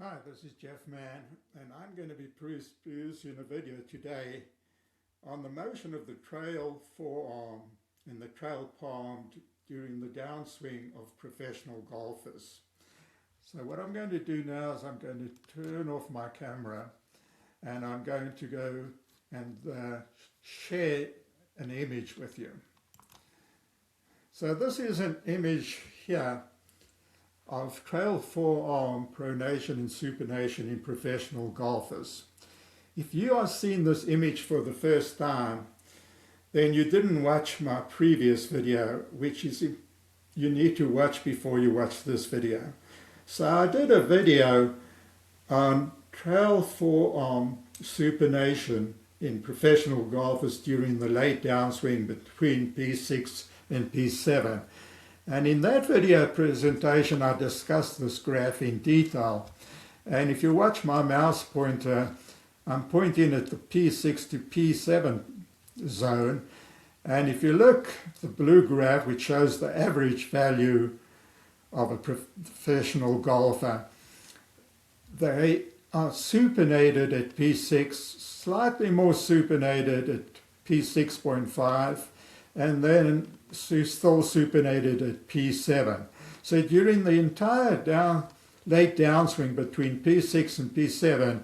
Hi, this is Jeff Mann, and I'm going to be producing a video today on the motion of the trail forearm and the trail palm during the downswing of professional golfers. So what I'm going to do now is I'm going to turn off my camera and I'm going to go and share an image with you. So this is an image here of trail forearm pronation and supination in professional golfers. If you are seeing this image for the first time, then you didn't watch my previous video, which is you need to watch before you watch this video. So I did a video on trail forearm supination in professional golfers during the late downswing between P6 and P7. And in that video presentation, I discussed this graph in detail. And if you watch my mouse pointer, I'm pointing at the P6 to P7 zone. And if you look at the blue graph, which shows the average value of a professional golfer, they are supinated at P6, slightly more supinated at P6.5, and then still supinated at P7. So during the entire late downswing between P6 and P7,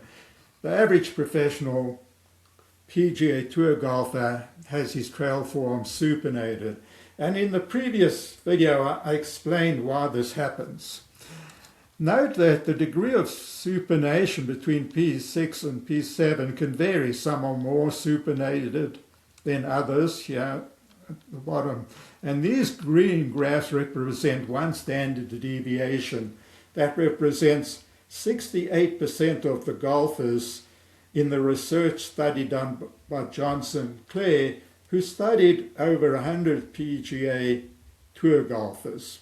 the average professional PGA Tour golfer has his trail forearm supinated. And in the previous video, I explained why this happens. Note that the degree of supination between P6 and P7 can vary. Some are more supinated than others here at the bottom. And these green graphs represent one standard deviation. That represents 68% of the golfers in the research study done by Johnson Clare, who studied over 100 PGA Tour golfers.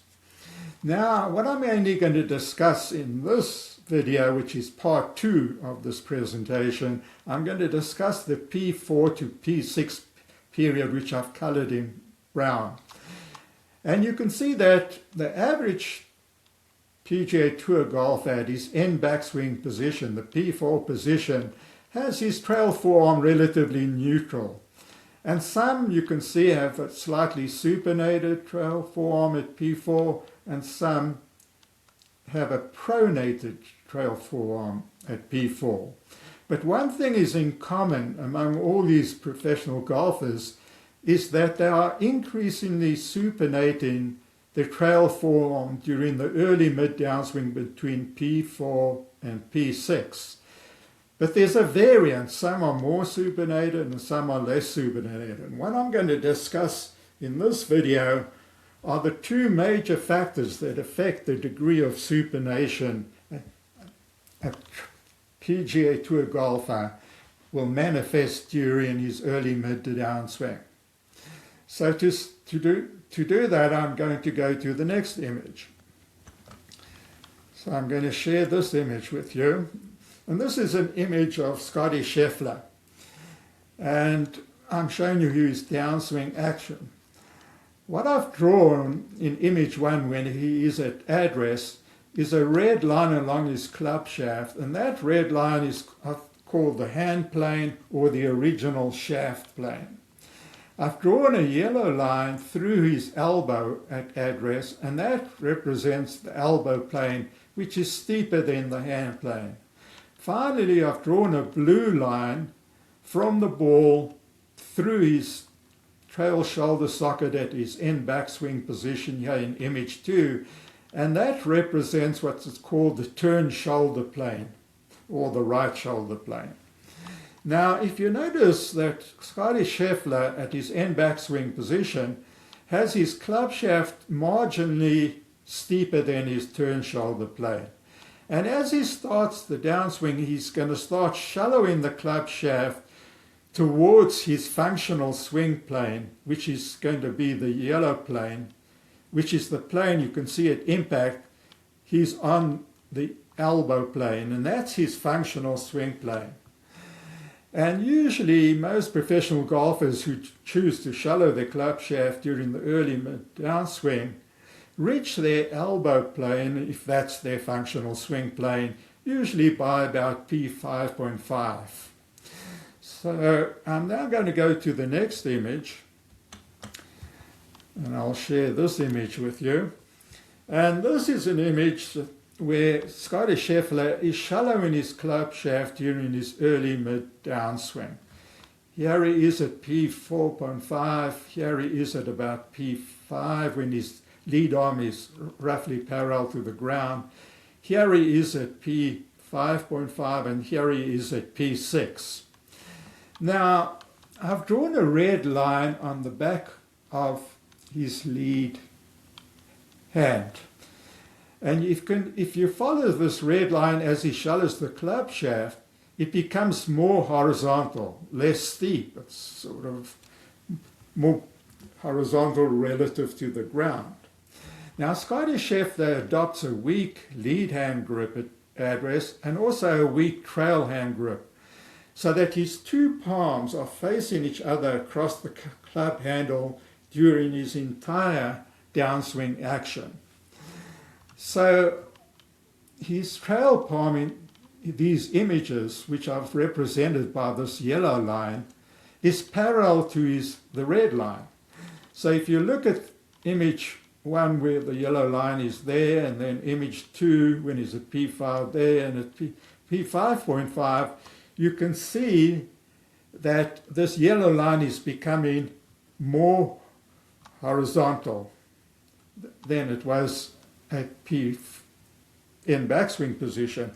Now, what I'm only going to discuss in this video, which is part 2 of this presentation, I'm going to discuss the P4 to P6 period, which I've colored in brown. And you can see that the average PGA Tour golfer at his end backswing position, the P4 position, has his trail forearm relatively neutral. And some you can see have a slightly supinated trail forearm at P4, and some have a pronated trail forearm at P4. But one thing is in common among all these professional golfers is that they are increasingly supinating the trail forearm during the early mid downswing between P4 and P6. But there's a variance. Some are more supinated and some are less supinated. And what I'm going to discuss in this video are the two major factors that affect the degree of supination a PGA Tour golfer will manifest during his early mid downswing. So to do that, I'm going to go to the next image. So I'm going to share this image with you. And this is an image of Scotty Scheffler. And I'm showing you his downswing action. What I've drawn in image 1 when he is at address is a red line along his club shaft. And that red line is called the hand plane or the original shaft plane. I've drawn a yellow line through his elbow at address, and that represents the elbow plane, which is steeper than the hand plane. Finally, I've drawn a blue line from the ball through his trail shoulder socket at his end backswing position here in image 2, and that represents what's called the turn shoulder plane, or the right shoulder plane. Now, if you notice that Scotty Scheffler at his end backswing position has his club shaft marginally steeper than his turn shoulder plane. And as he starts the downswing, he's going to start shallowing the club shaft towards his functional swing plane, which is going to be the yellow plane, which is the plane you can see at impact. He's on the elbow plane, and that's his functional swing plane. And usually most professional golfers who choose to shallow their club shaft during the early mid downswing reach their elbow plane, if that's their functional swing plane, usually by about P5.5. So I'm now going to go to the next image, and I'll share this image with you. And this is an image where Scotty Scheffler is shallow in his club shaft during his early mid downswing. Here he is at P4.5, here he is at about P5 when his lead arm is roughly parallel to the ground. Here he is at P5.5 and here he is at P6. Now, I've drawn a red line on the back of his lead hand. And if you follow this red line as he shallows the club shaft, it becomes more horizontal, less steep. It's sort of more horizontal relative to the ground. Now, Scotty Scheffler adopts a weak lead hand grip address and also a weak trail hand grip, so that his two palms are facing each other across the club handle during his entire downswing action. So his trail palm in these images, which I've represented by this yellow line, is parallel to the red line. So if you look at image 1 where the yellow line is there, and then image 2 when he's at P5 there, and at P5.5, you can see that this yellow line is becoming more horizontal than it was at P in backswing position.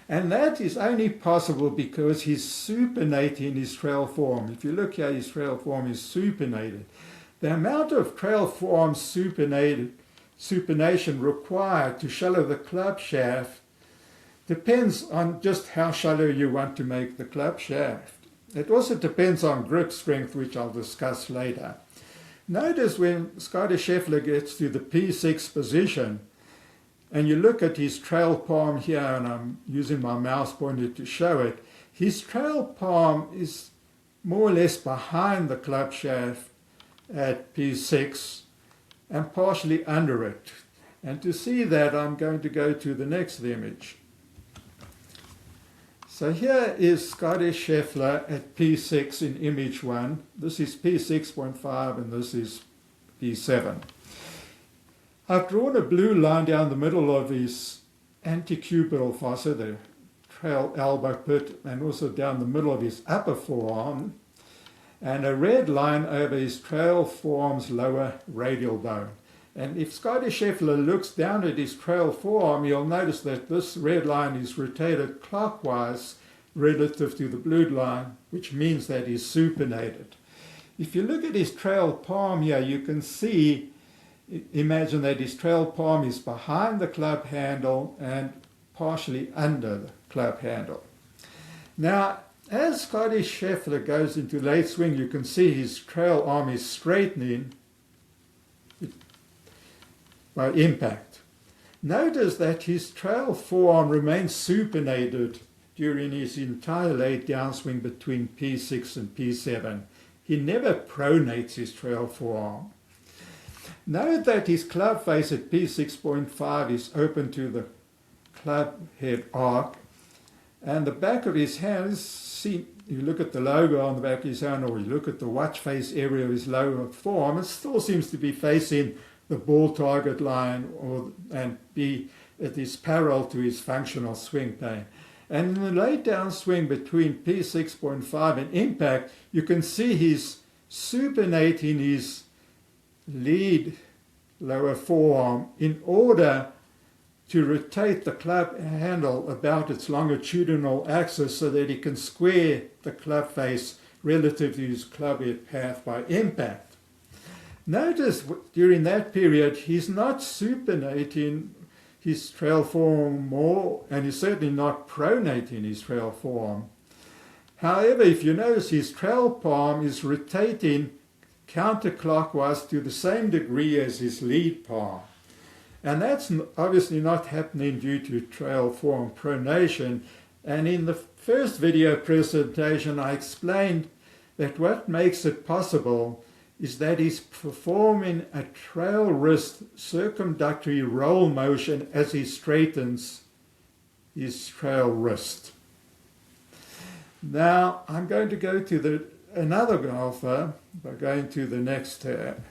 And that is only possible because he's supinating his trail form. If you look here, his trail form is supinated. The amount of trail form supination required to shallow the club shaft depends on just how shallow you want to make the club shaft. It also depends on grip strength, which I'll discuss later. Notice when Scotty Scheffler gets to the P6 position, and you look at his trail palm here, and I'm using my mouse pointer to show it, his trail palm is more or less behind the club shaft at P6 and partially under it. And to see that, I'm going to go to the next image. So here is Scotty Scheffler at P6 in image 1. This is P6.5 and this is P7. I've drawn a blue line down the middle of his antecubital fossa, the trail elbow pit, and also down the middle of his upper forearm, and a red line over his trail forearm's lower radial bone. And if Scotty Scheffler looks down at his trail forearm, you'll notice that this red line is rotated clockwise relative to the blue line, which means that he's supinated. If you look at his trail palm here, you can see, imagine that his trail palm is behind the club handle and partially under the club handle. Now, as Scotty Scheffler goes into late swing, you can see his trail arm is straightening by impact. Notice that his trail forearm remains supinated during his entire late downswing between P6 and P7. He never pronates his trail forearm. Note that his club face at P6.5 is open to the club head arc, and the back of his hand is seen. You look at the logo on the back of his hand, or you look at the watch face area of his lower forearm, it still seems to be facing the ball target line and it is parallel to his functional swing plane. And in the late downswing between P6.5 and impact, you can see he's supinating his lead lower forearm in order to rotate the club handle about its longitudinal axis so that he can square the club face relative to his club head path by impact. Notice during that period, he's not supinating his trail forearm more, and he's certainly not pronating his trail forearm. However, if you notice, his trail palm is rotating counterclockwise to the same degree as his lead palm. And that's obviously not happening due to trail forearm pronation. And in the first video presentation, I explained that what makes it possible is that he's performing a trail wrist circumductory roll motion as he straightens his trail wrist. Now I'm going to go to another golfer by going to the next tab.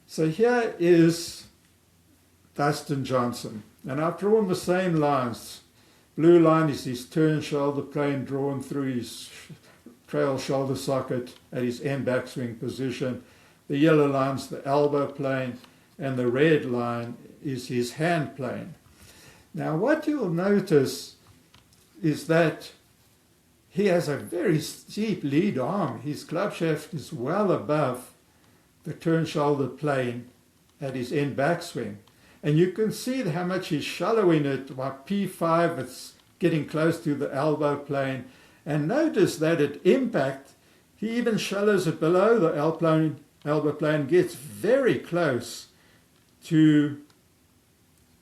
So here is Dustin Johnson, and I've drawn the same lines. Blue line is his turn shoulder plane drawn through his trail shoulder socket at his end backswing position. The yellow line's the elbow plane, and the red line is his hand plane. Now what you'll notice is that he has a very steep lead arm. His club shaft is well above the turn shoulder plane at his end backswing. And you can see how much he's shallowing it. By P5, it's getting close to the elbow plane. And notice that at impact, he even shallows it below the elbow plane, gets very close to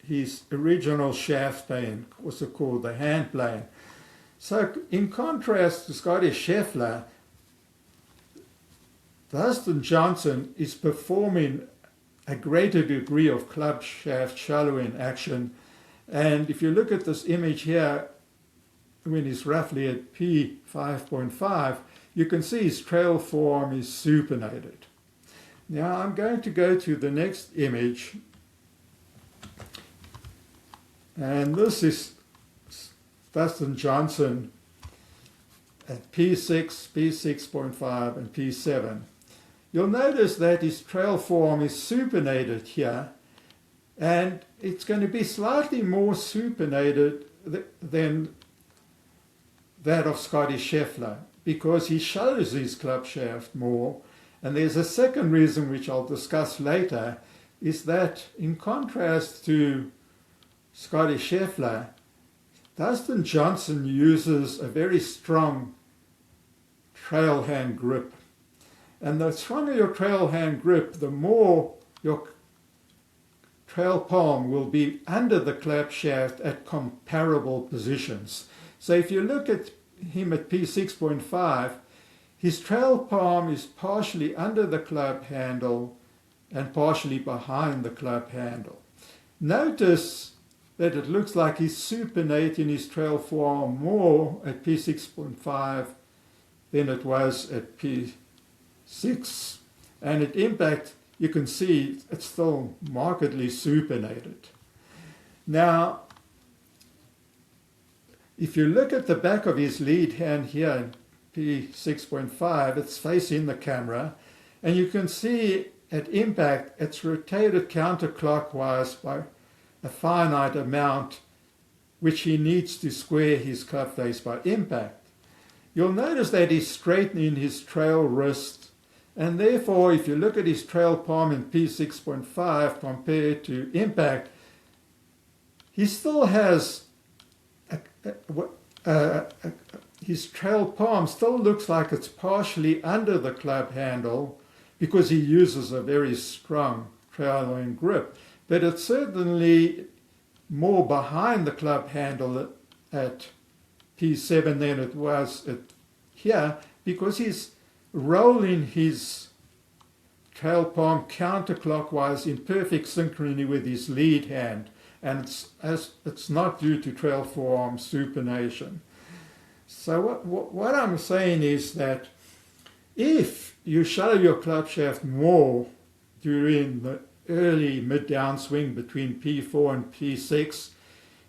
his original shaft plane, also called the hand plane. So in contrast to Scotty Scheffler, Dustin Johnson is performing a greater degree of club shaft shallowing action. And if you look at this image here, when he's roughly at P5.5, you can see his trail forearm is supinated. Now I'm going to go to the next image, and this is Dustin Johnson at P6, P6.5, and P7. You'll notice that his trail forearm is supinated here, and it's going to be slightly more supinated than that of Scotty Scheffler, because he shallows his club shaft more. And there's a second reason, which I'll discuss later, is that in contrast to Scotty Scheffler, Dustin Johnson uses a very strong trail hand grip. And the stronger your trail hand grip, the more your trail palm will be under the club shaft at comparable positions. So if you look at him at P6.5, his trail palm is partially under the club handle and partially behind the club handle. Notice that it looks like he's supinating his trail forearm more at P6.5 than it was at P6. And at impact, you can see it's still markedly supinated. Now, if you look at the back of his lead hand here in P6.5, it's facing the camera, and you can see at impact it's rotated counterclockwise by a finite amount, which he needs to square his club face by impact. You'll notice that he's straightening his trail wrist, and therefore if you look at his trail palm in P6.5 compared to impact, he still has his trail palm still looks like it's partially under the club handle because he uses a very strong trailing grip. But it's certainly more behind the club handle at P7 than it was at here, because he's rolling his trail palm counterclockwise in perfect synchrony with his lead hand. And it's not due to trail forearm supination. So what I'm saying is that if you shallow your club shaft more during the early mid downswing between P4 and P6,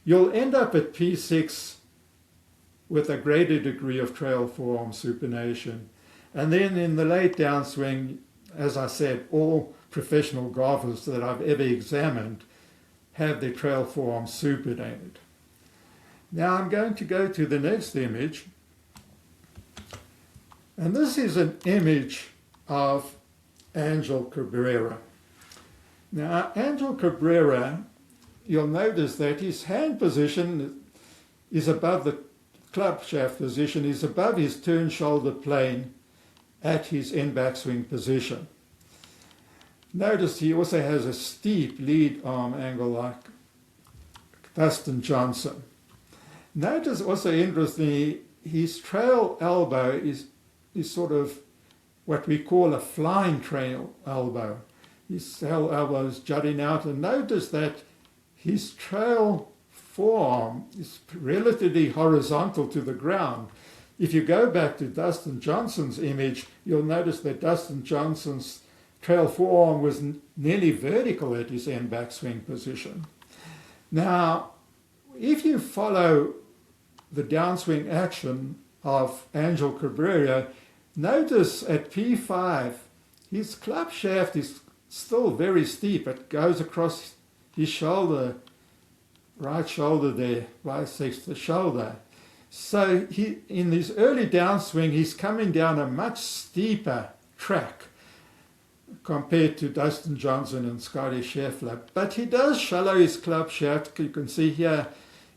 you'll end up at P6 with a greater degree of trail forearm supination. And then in the late downswing, as I said, all professional golfers that I've ever examined have their trail forearm supinated. Now I'm going to go to the next image, and this is an image of Angel Cabrera. Now Angel Cabrera, you'll notice that his hand position is above the club shaft position, is above his turn shoulder plane at his end backswing position. Notice he also has a steep lead arm angle like Dustin Johnson. Notice also interestingly, his trail elbow is sort of what we call a flying trail elbow. His trail elbow is jutting out, and notice that his trail forearm is relatively horizontal to the ground. If you go back to Dustin Johnson's image, you'll notice that Dustin Johnson's trail forearm was nearly vertical at his end backswing position. Now, if you follow the downswing action of Angel Cabrera, notice at P5, his club shaft is still very steep. It goes across his shoulder, right shoulder there, bisects the shoulder. So in his early downswing, he's coming down a much steeper track compared to Dustin Johnson and Scotty Scheffler. But he does shallow his club shaft. You can see here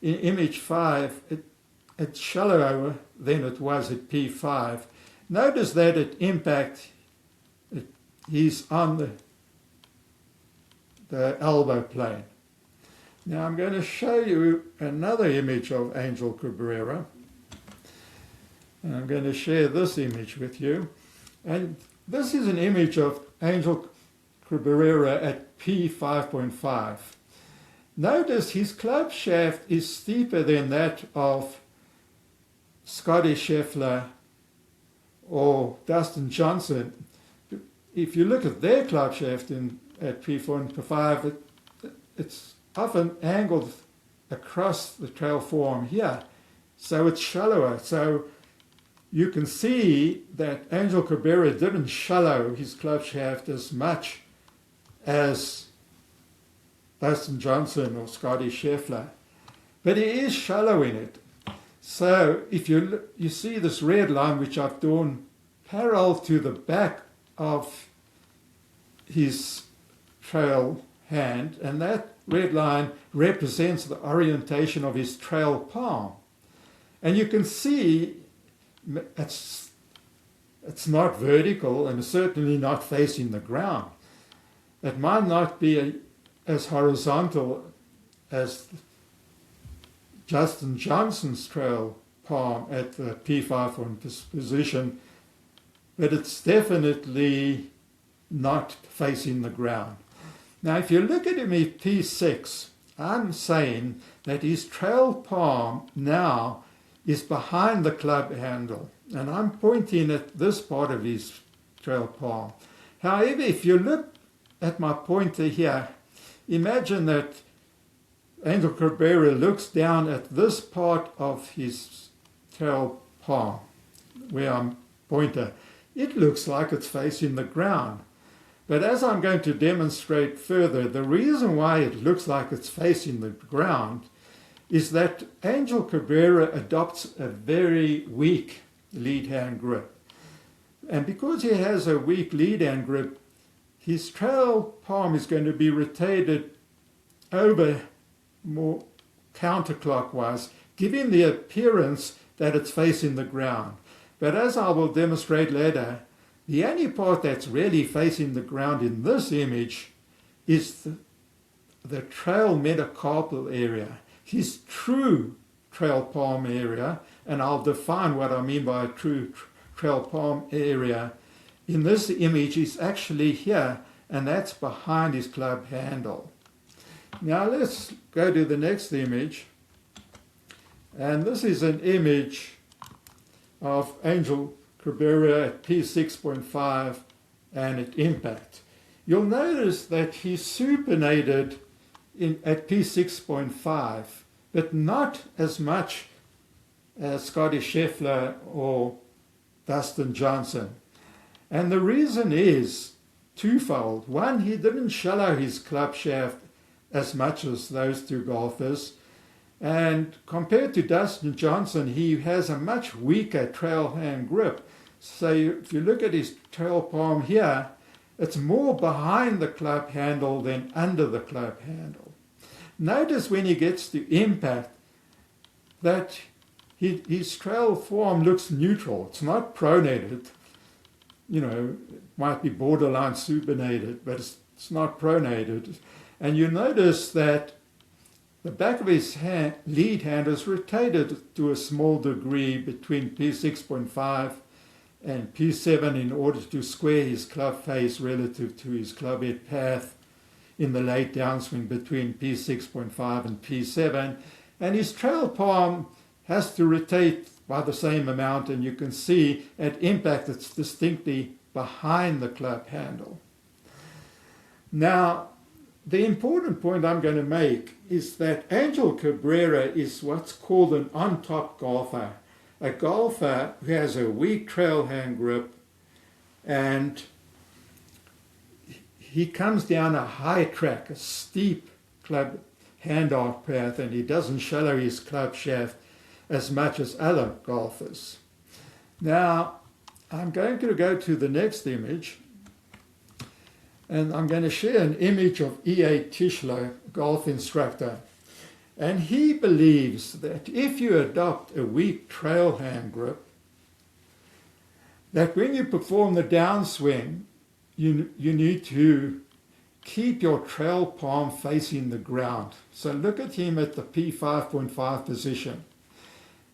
in image 5, it's shallower than it was at P5. Notice that at impact, he's on the elbow plane. Now I'm going to show you another image of Angel Cabrera. And I'm going to share this image with you. And this is an image of Angel Cabrera at P5.5. Notice his club shaft is steeper than that of Scotty Scheffler or Dustin Johnson. If you look at their club shaft at P4.5, it's often angled across the trail forearm here, so it's shallower. So you can see that Angel Cabrera didn't shallow his club shaft as much as Dustin Johnson or Scotty Scheffler, but he is shallowing it. So if you see this red line which I've drawn parallel to the back of his trail hand, and that red line represents the orientation of his trail palm. And you can see it's not vertical and certainly not facing the ground. It might not be as horizontal as Dustin Johnson's trail palm at the P5 position, but it's definitely not facing the ground. Now, if you look at him at P6, I'm saying that his trail palm now is behind the club handle, and I'm pointing at this part of his trail palm. However, if you look at my pointer here, imagine that Angel Cabrera looks down at this part of his trail palm, where I'm pointer. It looks like it's facing the ground. But as I'm going to demonstrate further, the reason why it looks like it's facing the ground is that Angel Cabrera adopts a very weak lead hand grip. And because he has a weak lead hand grip, his trail palm is going to be rotated over more counterclockwise, giving the appearance that it's facing the ground. But as I will demonstrate later, the only part that's really facing the ground in this image is the trail metacarpal area, his true trail palm area, and I'll define what I mean by a true trail palm area. In this image is actually here, and that's behind his club handle. Now let's go to the next image, and this is an image of Angel Cabrera at P6.5 and at impact. You'll notice that he supinated at P6.5, but not as much as Scotty Scheffler or Dustin Johnson. And the reason is twofold. One, he didn't shallow his club shaft as much as those two golfers. And compared to Dustin Johnson, he has a much weaker trail hand grip. So if you look at his trail palm here, it's more behind the club handle than under the club handle. Notice when he gets to impact that his trail form looks neutral. It's not pronated. You know, it might be borderline supinated, but it's not pronated. And you notice that the back of his lead hand is rotated to a small degree between P6.5 and P7 in order to square his club face relative to his club head path in the late downswing between P6.5 and P7, and his trail palm has to rotate by the same amount, and you can see at impact it's distinctly behind the club handle. Now, the important point I'm going to make is that Angel Cabrera is what's called an on-top golfer, a golfer who has a weak trail hand grip, and he comes down a high track, a steep club handoff path, and he doesn't shallow his club shaft as much as other golfers. Now, I'm going to go to the next image, and I'm going to share an image of E.A. Tischler, golf instructor. And he believes that if you adopt a weak trail hand grip, that when you perform the downswing, you need to keep your trail palm facing the ground. So look at him at the P5.5 position.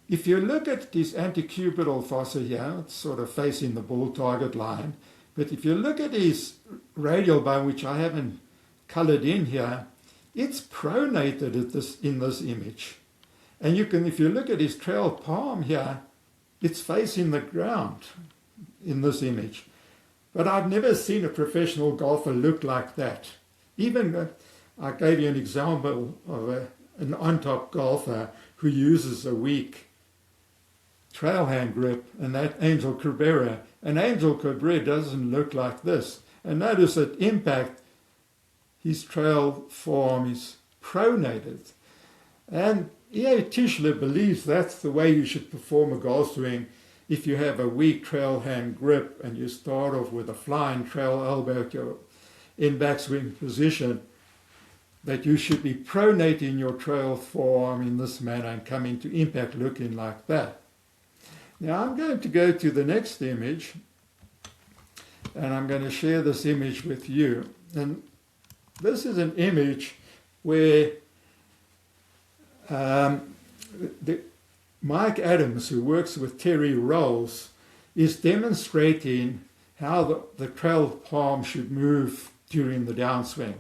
If you look at his antecubital fossa here, it's sort of facing the ball target line. But if you look at his radial bone, which I haven't colored in here, it's pronated in this image. And you can, if you look at his trail palm here, it's facing the ground in this image. But I've never seen a professional golfer look like that. Even, I gave you an example of an on-top golfer who uses a weak trail hand grip, and that Angel Cabrera. And Angel Cabrera doesn't look like this. And notice at impact, his trail form is pronated. And E.A. Tischler believes that's the way you should perform a golf swing if you have a weak trail hand grip and you start off with a flying trail elbow in backswing position, that you should be pronating your trail forearm in this manner and coming to impact looking like that. Now I'm going to go to the next image, and I'm going to share this image with you. And this is an image where Mike Adams, who works with Terry Rolls, is demonstrating how the trail palm should move during the downswing.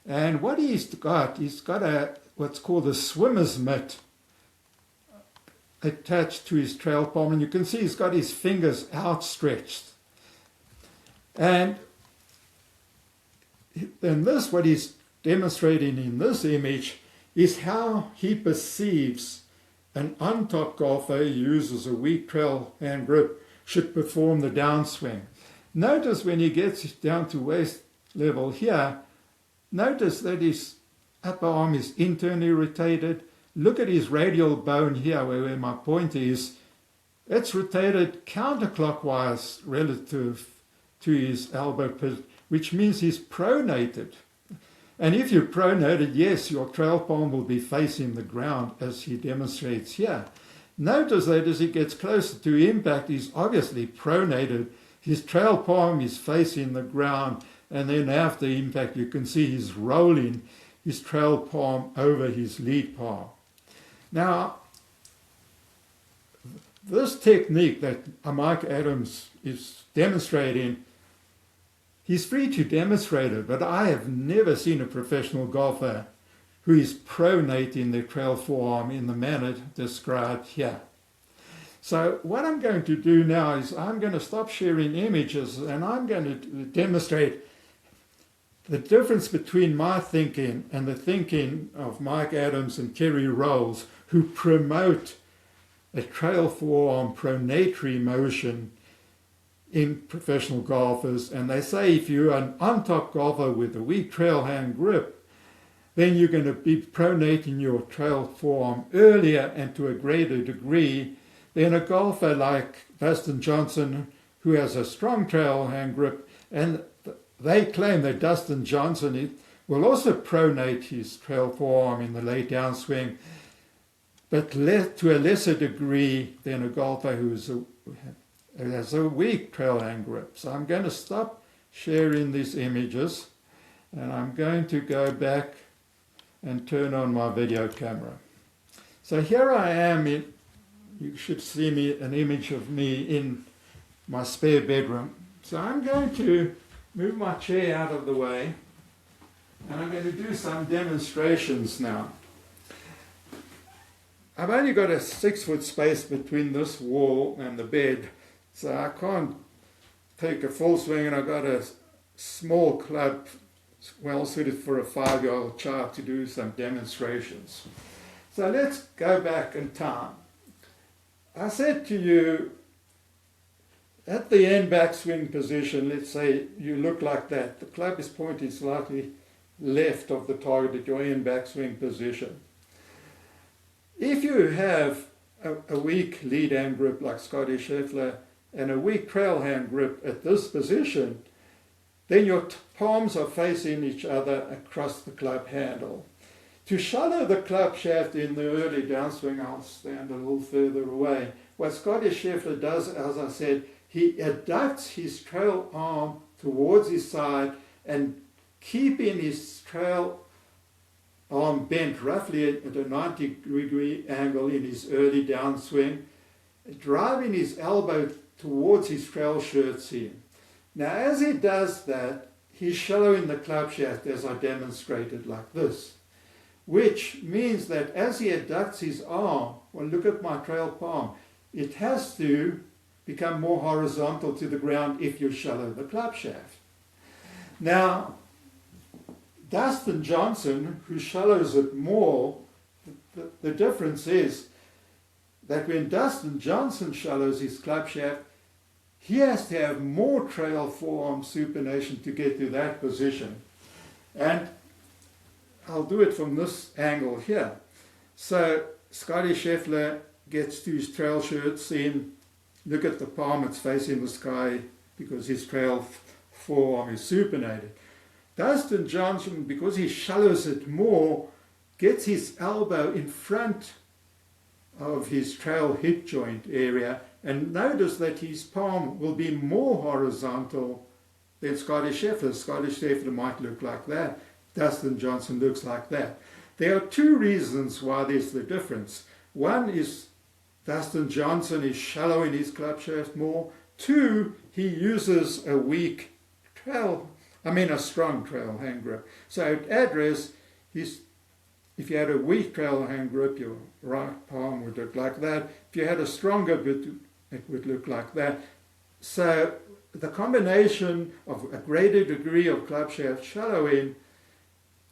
And what he's got what's called a swimmer's mitt attached to his trail palm, and you can see he's got his fingers outstretched. And this, what he's demonstrating in this image, is how he perceives an on-top golfer who uses a weak trail hand grip should perform the downswing. Notice when he gets down to waist level here, notice that his upper arm is internally rotated. Look at his radial bone here, where my pointer is. It's rotated counterclockwise relative to his elbow, which means he's pronated. And if you're pronated, yes, your trail palm will be facing the ground, as he demonstrates here. Notice that as he gets closer to impact, he's obviously pronated. His trail palm is facing the ground, and then after impact, you can see he's rolling his trail palm over his lead palm. Now, this technique that Mike Adams is demonstrating, he's free to demonstrate it, but I have never seen a professional golfer who is pronating their trail forearm in the manner described here. So what I'm going to do now is I'm going to stop sharing images, and I'm going to demonstrate the difference between my thinking and the thinking of Mike Adams and Terry Rolls, who promote a trail forearm pronatory motion in professional golfers. And they say if you're an on-top golfer with a weak trail hand grip, then you're going to be pronating your trail forearm earlier and to a greater degree than a golfer like Dustin Johnson, who has a strong trail hand grip. And they claim that Dustin Johnson will also pronate his trail forearm in the late downswing, but to a lesser degree than a golfer who has a weak trail hand grip. So I'm going to stop sharing these images, and I'm going to go back and turn on my video camera. So here I am. You should see an image of me in my spare bedroom. So I'm going to move my chair out of the way, And I'm going to do some demonstrations now. I've only got a 6-foot space between this wall and the bed, so I can't take a full swing, and I've got a small club well suited for a 5-year-old child to do some demonstrations. So let's go back in time. I said to you, at the end backswing position, let's say you look like that. The club is pointing slightly left of the target at your end backswing position. If you have a weak lead hand grip like Scotty Scheffler and a weak trail hand grip at this position, then your palms are facing each other across the club handle. To shallow the club shaft in the early downswing, I'll stand a little further away. What Scotty Scheffler does, as I said, he adducts his trail arm towards his side and keeping his trail arm bent roughly at a 90-degree angle in his early downswing, driving his elbow towards his trail shirt seam. Now as he does that, he's shallowing the club shaft as I demonstrated like this, which means that as he adducts his arm, well, look at my trail palm, it has to become more horizontal to the ground if you shallow the club shaft. Now, Dustin Johnson, who shallows it more, the difference is that when Dustin Johnson shallows his club shaft, he has to have more trail forearm supination to get to that position. And I'll do it from this angle here. So Scotty Scheffler gets to his trail shirt seam. Look at the palm, it's facing the sky because his trail forearm is supinated. Dustin Johnson, because he shallows it more, gets his elbow in front of his trail hip joint area, and notice that his palm will be more horizontal than Scotty Scheffler. Scotty Scheffler might look like that. Dustin Johnson looks like that. There are two reasons why there's the difference. One is Dustin Johnson is shallowing his club shaft more. Two, he uses a strong trail hand grip. So at address, if you had a weak trail hand grip, your right palm would look like that. If you had a stronger grip, it would look like that. So the combination of a greater degree of club shaft shallowing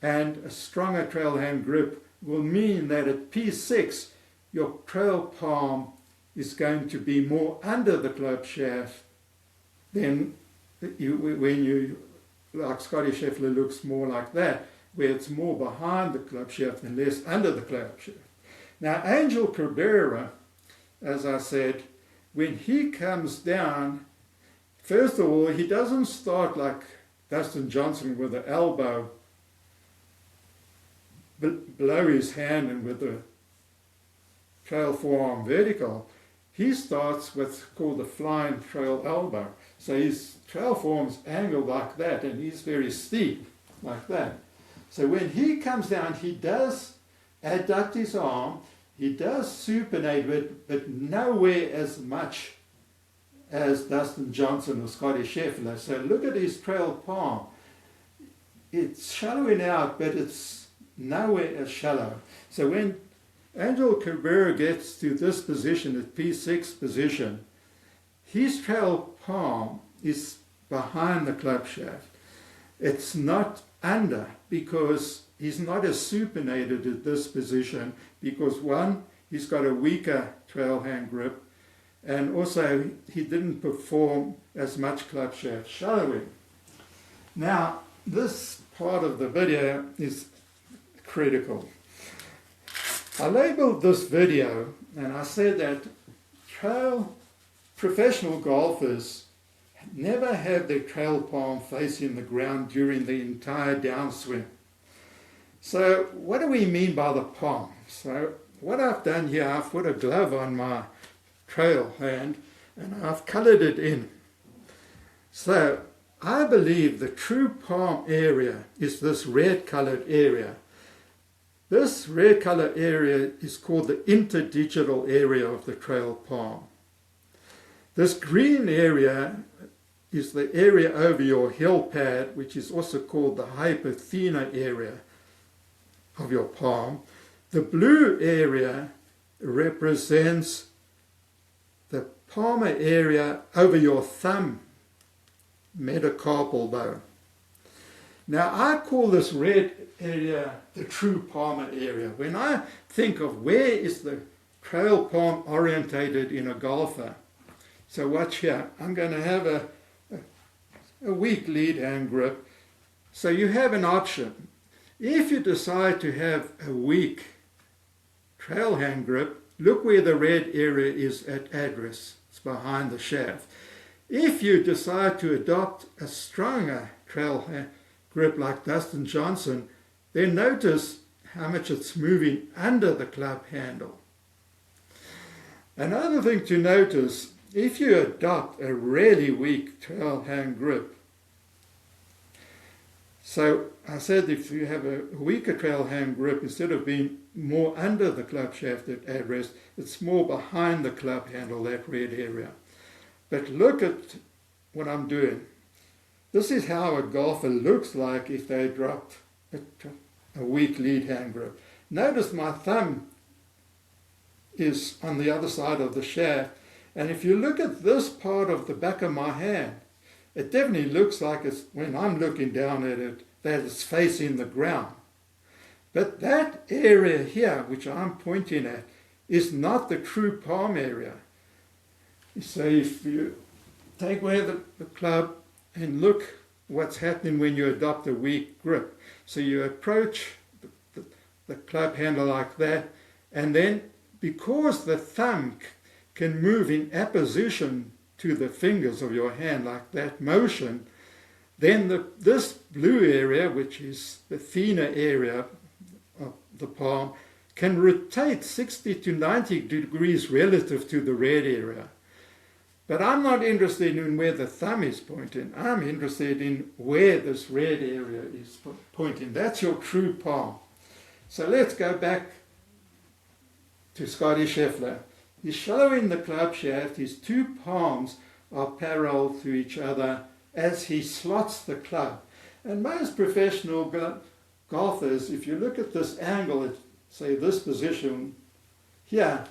and a stronger trail hand grip will mean that at P6, your trail palm is going to be more under the club shaft than when you, like Scotty Scheffler looks more like that, where it's more behind the club shaft and less under the club shaft. Now, Angel Cabrera, as I said, when he comes down, first of all, he doesn't start like Dustin Johnson with the elbow below his hand and with the trail forearm vertical. He starts what's called the flying trail elbow. So his trail forearm's angled like that, and he's very steep like that. So when he comes down, he does adduct his arm, he does supinate it, but nowhere as much as Dustin Johnson or Scotty Scheffler. So look at his trail palm. It's shallowing out, but it's nowhere as shallow. So when Angel Cabrera gets to this position, at P6 position, his trail palm is behind the club shaft. It's not under, because he's not as supinated at this position, because one, he's got a weaker trail hand grip, and also he didn't perform as much club shaft shallowing. Now, this part of the video is critical. I labeled this video, and I said that professional golfers never have their trail palm facing the ground during the entire downswing. So what do we mean by the palm? So what I've done here, I've put a glove on my trail hand and I've colored it in. So I believe the true palm area is this red colored area. This red color area is called the interdigital area of the trail palm. This green area is the area over your heel pad, which is also called the hypothenar area of your palm. The blue area represents the palmar area over your thumb metacarpal bone. Now I call this red area the true palmar area. When I think of where is the trail palm orientated in a golfer, so watch here, I'm going to have a weak lead hand grip. So you have an option. If you decide to have a weak trail hand grip, look where the red area is at address. It's behind the shaft. If you decide to adopt a stronger trail hand grip like Dustin Johnson, then notice how much it's moving under the club handle. Another thing to notice, if you adopt a really weak trail hand grip, so I said if you have a weaker trail hand grip, instead of being more under the club shaft at address, it's more behind the club handle, that red area. But look at what I'm doing. This is how a golfer looks like if they dropped a weak lead hand grip. Notice my thumb is on the other side of the shaft, and if you look at this part of the back of my hand, it definitely looks like it's, when I'm looking down at it, that it's facing the ground. But that area here, which I'm pointing at, is not the true palm area. So if you take away the club and look what's happening when you adopt a weak grip. So you approach the club handle like that, and then because the thumb can move in apposition to the fingers of your hand like that motion, then this blue area, which is the thenar area of the palm, can rotate 60 to 90 degrees relative to the red area. But I'm not interested in where the thumb is pointing. I'm interested in where this red area is pointing. That's your true palm. So let's go back to Scotty Scheffler. He's showing the club shaft. His two palms are parallel to each other as he slots the club. And most professional golfers, if you look at this angle, at, say this position here,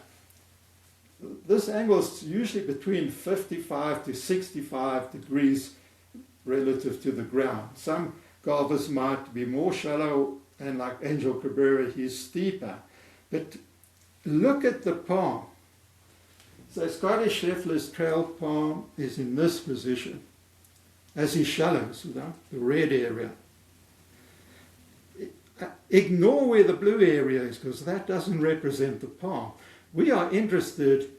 this angle is usually between 55 to 65 degrees relative to the ground. Some golfers might be more shallow, and like Angel Cabrera, he's steeper. But look at the palm. So Scotty Scheffler's trail palm is in this position as he shallows, the red area. Ignore where the blue area is, because that doesn't represent the palm. We are interested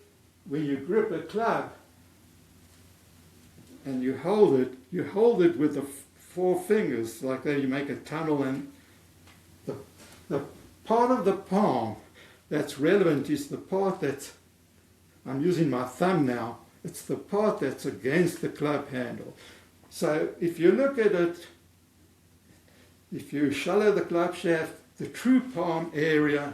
when you grip a club and you hold it with the four fingers like that. You make a tunnel, and the part of the palm that's relevant is the part that's, I'm using my thumb now, it's the part that's against the club handle. So if you look at it, if you shallow the club shaft, the true palm area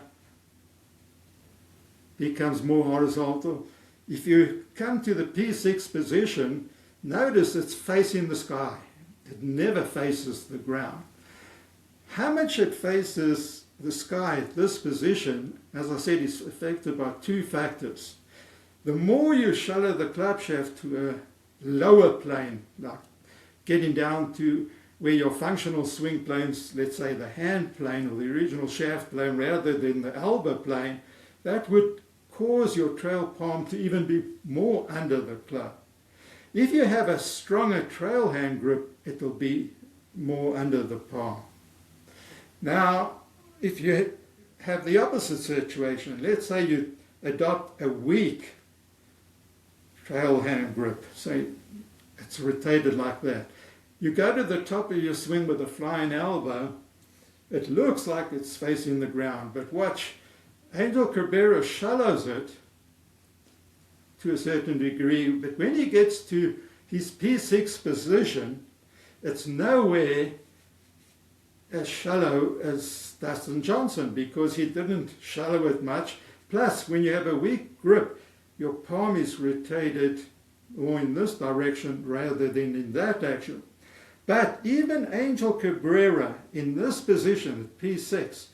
becomes more horizontal. If you come to the P6 position, notice it's facing the sky. It never faces the ground. How much it faces the sky at this position, as I said, is affected by two factors. The more you shallow the club shaft to a lower plane, like getting down to where your functional swing planes, let's say the hand plane or the original shaft plane rather than the elbow plane, that would cause your trail palm to even be more under the club. If you have a stronger trail hand grip, it'll be more under the palm. Now, if you have the opposite situation, let's say you adopt a weak trail hand grip, say it's rotated like that. You go to the top of your swing with a flying elbow, it looks like it's facing the ground, but watch, Angel Cabrera shallows it to a certain degree, but when he gets to his P6 position, it's nowhere as shallow as Dustin Johnson, because he didn't shallow it much. Plus, when you have a weak grip, your palm is rotated or in this direction rather than in that action. But even Angel Cabrera, in this position at P6,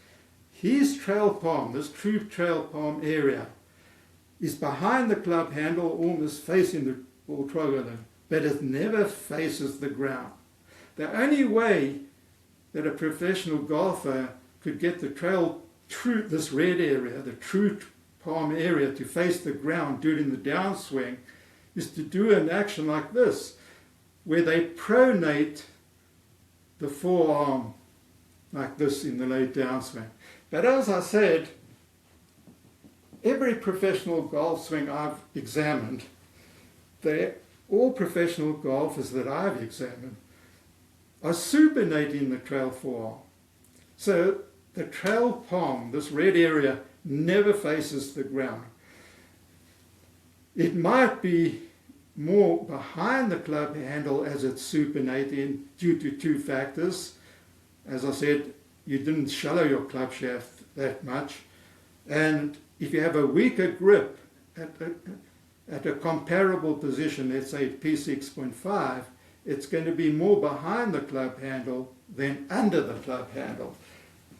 his trail palm, this true trail palm area, is behind the club handle, almost facing the ball trigger, but it never faces the ground. The only way that a professional golfer could get the this red area, the true palm area, to face the ground during the downswing is to do an action like this, where they pronate the forearm like this in the late downswing. But as I said, every professional golf swing I've examined, all professional golfers that I've examined, are supinating the trail forearm. So the trail palm, this red area, never faces the ground. It might be more behind the club handle as it's supinating due to two factors. As I said, you didn't shallow your club shaft that much. And if you have a weaker grip at a comparable position, let's say P6.5, it's going to be more behind the club handle than under the club handle.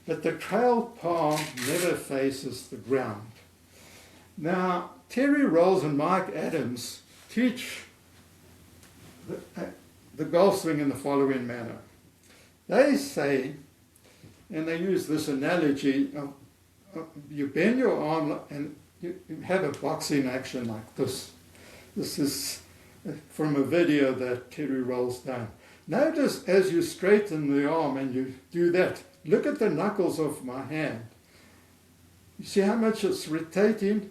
But the trail palm never faces the ground. Now, Terry Rolls and Mike Adams teach the golf swing in the following manner. They say, and they use this analogy of you bend your arm and you have a boxing action like this. This is from a video that Terry Rolls done. Notice as you straighten the arm and you do that, look at the knuckles of my hand. You see how much it's rotating?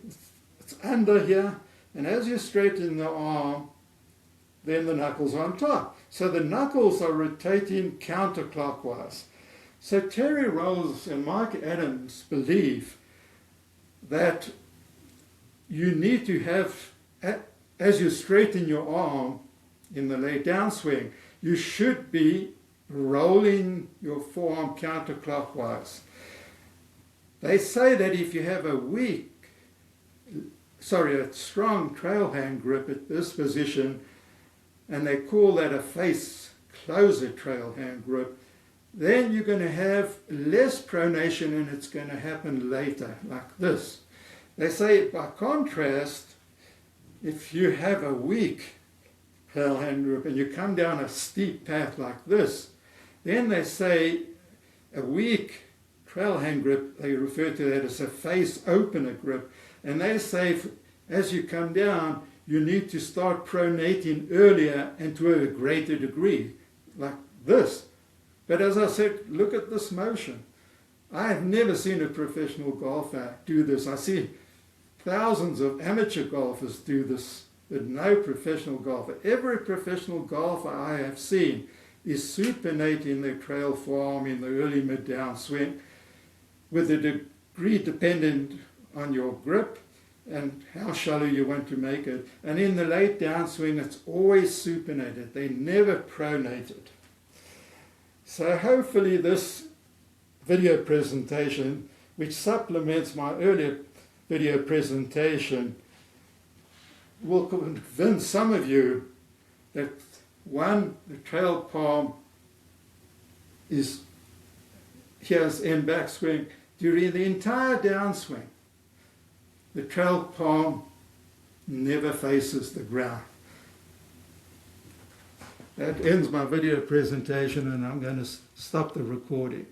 It's under here, and as you straighten the arm, then the knuckles are on top. So the knuckles are rotating counterclockwise. So Terry Rolls and Mike Adams believe that you need to have, as you straighten your arm in the lay down swing, you should be rolling your forearm counterclockwise. They say that if you have a strong trail hand grip at this position, and they call that a face closer trail hand grip, then you're going to have less pronation and it's going to happen later, like this. They say, by contrast, if you have a weak trail hand grip and you come down a steep path like this, then they say a weak trail hand grip, they refer to that as a face opener grip, and they say as you come down, you need to start pronating earlier and to a greater degree, like this. But as I said, look at this motion. I have never seen a professional golfer do this. I see thousands of amateur golfers do this, but no professional golfer. Every professional golfer I have seen is supinating their trail forearm in the early mid-down swing, with a degree dependent on your grip and how shallow you want to make it. And in the late downswing, it's always supinated. They never pronated. So hopefully this video presentation, which supplements my earlier video presentation, will convince some of you that one, the trail palm is here's end backswing during the entire downswing. The trail palm never faces the ground. That ends my video presentation, and I'm going to stop the recording.